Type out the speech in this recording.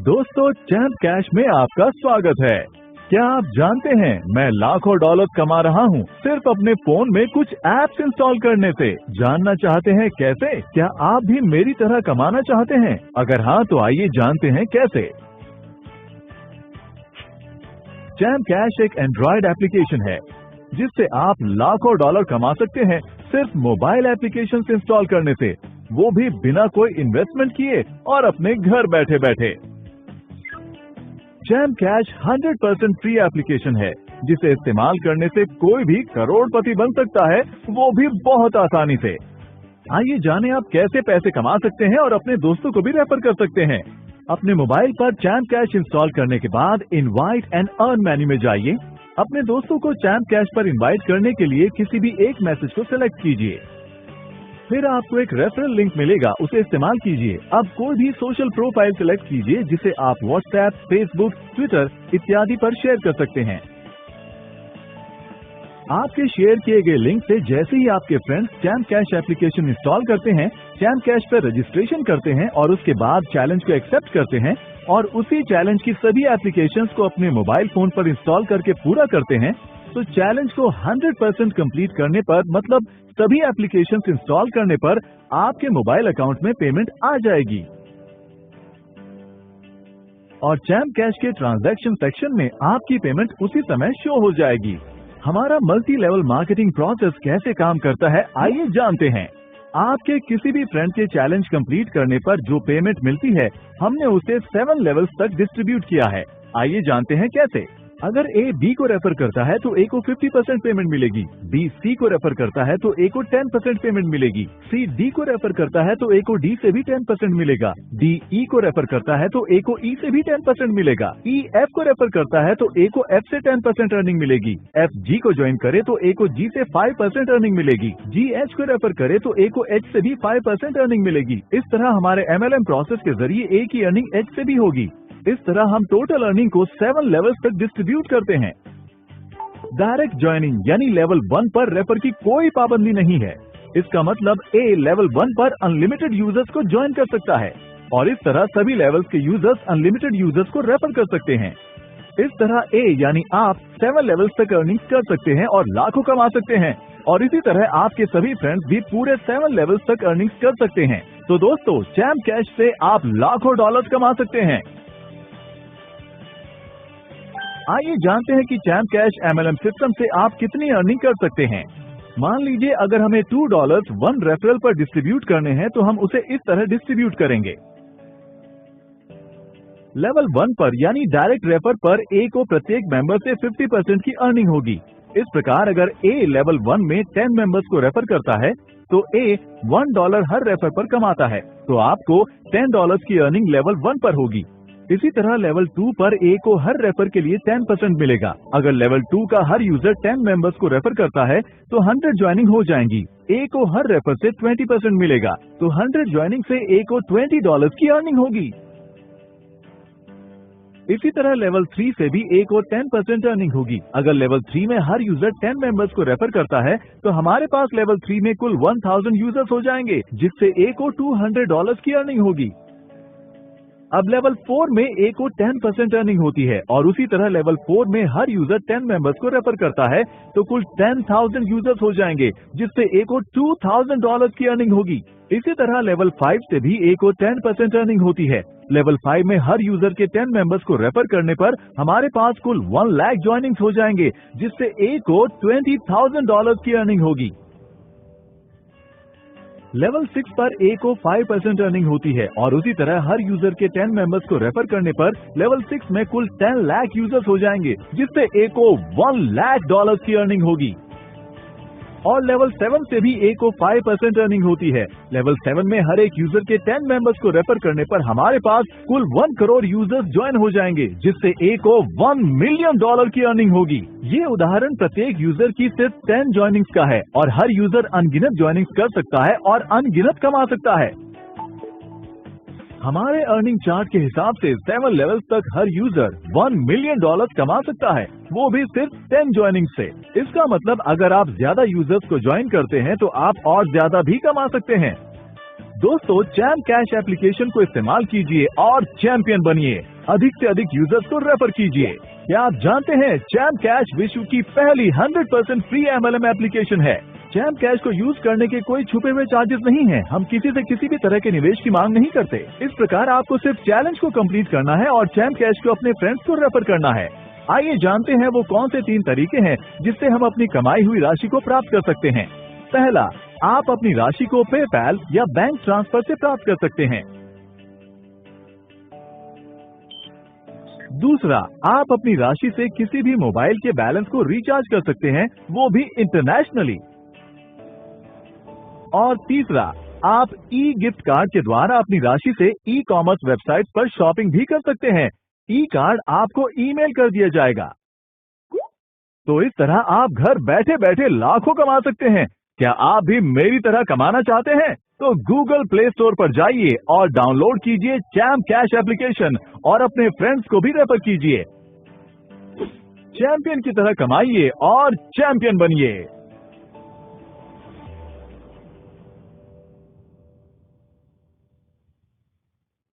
दोस्तों, champ cash में आपका स्वागत है। क्या आप जानते हैं मैं लाखों डॉलर कमा रहा हूँ सिर्फ अपने फोन में कुछ ऐप्स इंस्टॉल करने से। जानना चाहते हैं कैसे? क्या आप भी मेरी तरह कमाना चाहते हैं? अगर हाँ तो आइए जानते हैं कैसे। चैम्प कैश एक एंड्रॉइड एप्लीकेशन है जिससे आप लाखों डॉलर कमा सकते हैं सिर्फ मोबाइल एप्लीकेशन इंस्टॉल करने से, वो भी बिना कोई इन्वेस्टमेंट किए और अपने घर बैठे बैठे। चैम्प कैश 100% फ्री एप्लीकेशन है जिसे इस्तेमाल करने से कोई भी करोड़पति बन सकता है, वो भी बहुत आसानी से। आइए जानें आप कैसे पैसे कमा सकते हैं और अपने दोस्तों को भी रेफर कर सकते हैं। अपने मोबाइल पर चैम्प कैश इंस्टॉल करने के बाद इनवाइट एंड अर्न मेन्यू में जाइए। अपने दोस्तों को चैम्प कैश पर इनवाइट करने के लिए किसी भी एक मैसेज को सिलेक्ट कीजिए। फिर आपको एक रेफरल लिंक मिलेगा, उसे इस्तेमाल कीजिए। अब कोई भी सोशल प्रोफाइल सिलेक्ट कीजिए जिसे आप व्हाट्सएप, फेसबुक, ट्विटर इत्यादि पर शेयर कर सकते हैं। आपके शेयर किए गए लिंक से जैसे ही आपके friends champ cash application install करते हैं, चैम्प कैश पर रजिस्ट्रेशन करते हैं और उसके बाद चैलेंज को एक्सेप्ट करते हैं और उसी चैलेंज की सभी एप्लीकेशंस को अपने मोबाइल फोन पर इंस्टॉल करके पूरा करते हैं, तो चैलेंज को 100% कंप्लीट करने पर, मतलब सभी एप्लीकेशंस इंस्टॉल करने पर आपके मोबाइल अकाउंट में पेमेंट आ जाएगी। और चैम्प कैश के ट्रांजैक्शन सेक्शन में आपकी पेमेंट उसी समय शो हो जाएगी। हमारा मल्टी लेवल मार्केटिंग प्रोसेस कैसे काम करता है, आइए जानते हैं। आपके किसी भी फ्रेंड के चैलेंज कंप्लीट करने पर जो पेमेंट मिलती है, हमने उसे 7 लेवल्स तक डिस्ट्रीब्यूट किया है। आइए जानते हैं कैसे। अगर ए बी को रेफर करता है तो ए को 50% पेमेंट मिलेगी, बी सी को रेफर करता है तो ए को 10% पेमेंट मिलेगी, सी डी को रेफर करता है तो ए को डी से भी 10% मिलेगा, डी ई को रेफर करता है तो ए को ई से भी 10% मिलेगा, ई एफ को रेफर करता है तो ए को एफ से 10% अर्निंग मिलेगी, एफ जी को ज्वाइन करे तो ए को जी से 5% अर्निंग मिलेगी, जी एच को रेफर करे तो ए को एच से भी 5% अर्निंग मिलेगी। इस तरह हमारे MLM प्रोसेस के जरिए ए की अर्निंग एच से भी होगी। इस तरह हम टोटल अर्निंग को 7 लेवल्स तक डिस्ट्रीब्यूट करते हैं। डायरेक्ट ज्वाइनिंग यानी लेवल 1 पर रेफर की कोई पाबंदी नहीं है। इसका मतलब ए लेवल 1 पर अनलिमिटेड यूजर्स को ज्वाइन कर सकता है और इस तरह सभी लेवल्स के यूजर्स अनलिमिटेड यूजर्स को रेफर कर सकते हैं। इस तरह ए यानी आप 7 लेवल्स तक अर्निंग कर सकते हैं और लाखों कमा सकते हैं, और इसी तरह आपके सभी फ्रेंड्स भी पूरे 7 लेवल्स तक अर्निंग कर सकते हैं। तो दोस्तों, चैम्प कैश से आप लाखों डॉलर्स कमा सकते हैं। आइए जानते हैं कि चैम्प कैश MLM सिस्टम से आप कितनी अर्निंग कर सकते हैं। मान लीजिए अगर हमें $2 1 रेफरल पर डिस्ट्रीब्यूट करने हैं तो हम उसे इस तरह डिस्ट्रीब्यूट करेंगे। लेवल 1 पर यानी डायरेक्ट रेफर पर ए को प्रत्येक मेंबर से 50% की अर्निंग होगी। इस प्रकार अगर ए लेवल 1 में 10 मेंबर्स को रेफर करता है तो ए $1 हर रेफर पर कमाता है, तो आपको $10 की अर्निंग लेवल 1 पर होगी। इसी तरह लेवल 2 पर ए को हर रेफर के लिए 10% मिलेगा। अगर लेवल 2 का हर यूजर 10 मेंबर्स को रेफर करता है तो 100 ज्वाइनिंग हो जाएंगी। ए को हर रेफर से 20% मिलेगा, तो 100 ज्वाइनिंग से ए को $20 की अर्निंग होगी। इसी तरह लेवल 3 से भी ए को 10% अर्निंग होगी। अगर लेवल 3 में हर यूजर 10 मेंबर्स को रेफर करता है तो हमारे पास लेवल 3 में कुल 1000 यूजर्स हो जाएंगे, जिससे ए को $200 की अर्निंग होगी। अब लेवल 4 में ए को 10% अर्निंग होती है और उसी तरह लेवल 4 में हर यूजर 10 मेंबर्स को रेफर करता है तो कुल 10,000 यूजर्स हो जाएंगे, जिससे ए को $2,000 की अर्निंग होगी। इसी तरह लेवल 5 से भी ए को 10% अर्निंग होती है। लेवल 5 में हर यूजर के 10 मेंबर्स को रेफर करने पर हमारे पास कुल 1 लाख ज्वाइनिंग्स हो जाएंगे, जिससे ए को $20,000 की अर्निंग होगी। लेवल 6 पर ए को 5% अर्निंग होती है और उसी तरह हर यूजर के 10 मेंबर्स को रेफर करने पर लेवल 6 में कुल 10 लाख यूजर्स हो जाएंगे, जिससे ए को $1 लाख की अर्निंग होगी। और लेवल 7 से भी ए को 5% अर्निंग होती है। लेवल 7 में हर एक यूजर के 10 मेंबर्स को रेफर करने पर हमारे पास कुल 1 करोड़ यूजर्स ज्वाइन हो जाएंगे, जिससे ए को $1 मिलियन की अर्निंग होगी। ये उदाहरण प्रत्येक यूजर की सिर्फ 10 ज्वाइनिंग्स का है और हर यूजर अनगिनत ज्वाइनिंग्स कर सकता है और अनगिनत कमा सकता है। हमारे अर्निंग चार्ट के हिसाब से 7 लेवल्स तक हर यूजर $1 मिलियन कमा सकता है, वो भी सिर्फ 10 ज्वाइनिंग से। इसका मतलब अगर आप ज्यादा यूजर्स को ज्वाइन करते हैं तो आप और ज्यादा भी कमा सकते हैं। दोस्तों, चैम्प कैश एप्लीकेशन को इस्तेमाल कीजिए और चैंपियन बनिए। अधिक से अधिक यूजर्स को रेफर कीजिए। क्या आप जानते हैं चैम्प कैश विश्व की पहली 100% फ्री MLM एप्लीकेशन है। चैम्प कैश को यूज करने के कोई छुपे हुए चार्जेस नहीं है। हम किसी से किसी भी तरह के निवेश की मांग नहीं करते। इस प्रकार आपको सिर्फ चैलेंज को कंप्लीट करना है और चैम्प कैश को अपने फ्रेंड्स को रेफर करना है। आइए जानते हैं वो कौन से 3 तरीके हैं जिससे हम अपनी कमाई हुई राशि को प्राप्त कर सकते हैं। पहला, आप अपनी राशि को पेपैल या बैंक ट्रांसफर से प्राप्त कर सकते हैं। दूसरा, आप अपनी राशि से किसी भी मोबाइल के बैलेंस को रिचार्ज कर सकते हैं, वो भी इंटरनेशनली। और तीसरा, आप ई गिफ्ट कार्ड के द्वारा अपनी राशि से ई कॉमर्स वेबसाइट पर शॉपिंग भी कर सकते हैं। ई कार्ड आपको ईमेल कर दिया जाएगा। तो इस तरह आप घर बैठे बैठे लाखों कमा सकते हैं। क्या आप भी मेरी तरह कमाना चाहते हैं? तो गूगल प्ले स्टोर पर जाइए और डाउनलोड कीजिए चैम्प कैश एप्लीकेशन और अपने फ्रेंड्स को भी रेफर कीजिए। चैंपियन की तरह कमाइए और चैंपियन बनिए।